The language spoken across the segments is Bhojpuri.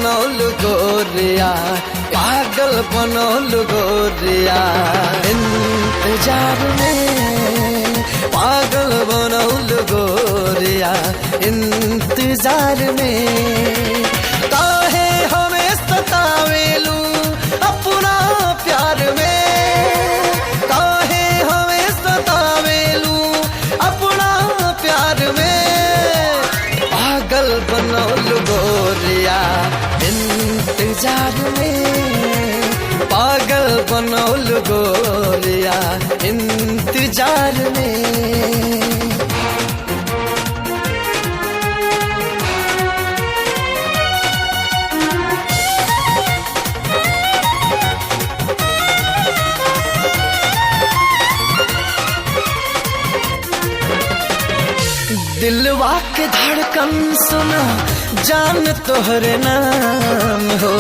बनौल गोरिया, पागल बनौल गोरिया, इंतजार में पागल बनौल गोरिया, इंतजार में काहे हमें सतावेलू अपना प्यार में, काहे हमें सतावेलू अपना प्यार में, पागल बनौल गोरिया, इंतजार में पागल बनौल गोरिया, इंतजार में। दिलवा के धड़कन सुना जान तोहरे नाम हो,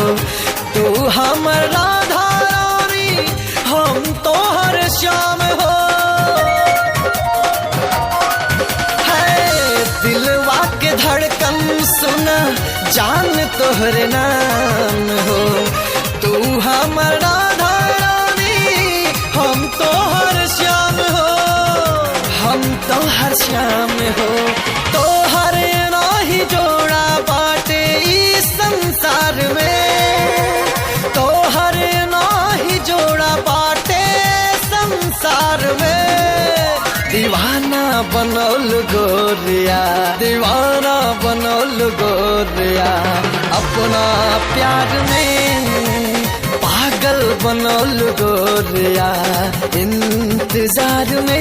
तू हमर राधा रानी हम तोहर श्याम हो, है दिलवा के धड़कन सुना जान तोहरे नाम हो, तू हमर राधा रानी हम तोहर श्याम हो, हम तोहर श्याम हो, तोहर नाही जोड़ा बाटे इस संसार में, तोहर नाही जोड़ा बाटे संसार में, दीवाना बनौल गोरिया, दीवाना बनौल गोरिया, अपना प्यार में पागल बनौल गोरिया, इंतजार में।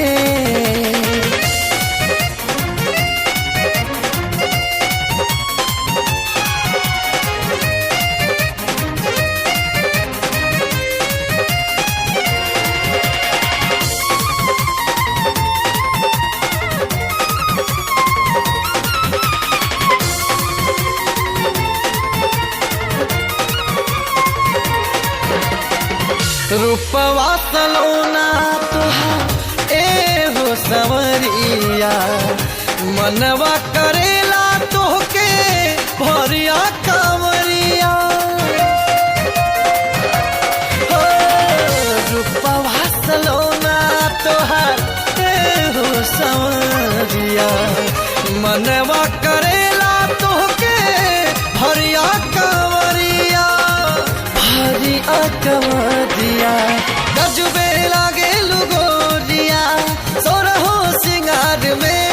रूपवा सलोना तुहार ए हो संवरिया, मनवा करेला तोहके भरिया कांवरिया, हो रूपवा सलोना तुहार ए हो संवरिया, मनवा करेला तोहके भरिया कांवरिया, भरिया कांवरिया, गजबे लागे गोरिया सोरहो सिंगार में,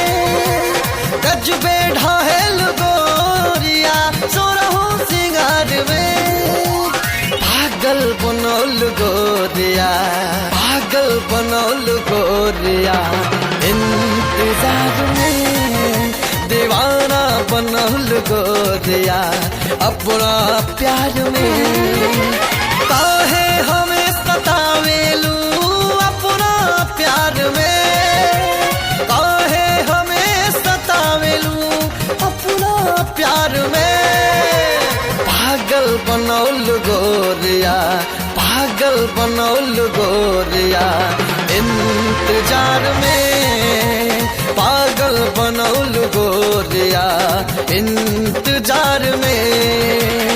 गजबे ढाहे गोरिया सोरहो सिंगार में, पागल बनौल गोरिया, पागल बनौल गोरिया, इंतजार में दीवाना बनौल गोरिया, अपना प्यार में काहे हमें सतावेलू अपना प्यार में, काहे हमें सतावेलू अपना प्यार में, पागल बनौल गोरिया, पागल बनौल गोरिया, इंतजार में पागल बनौल गोरिया, इंतजार में।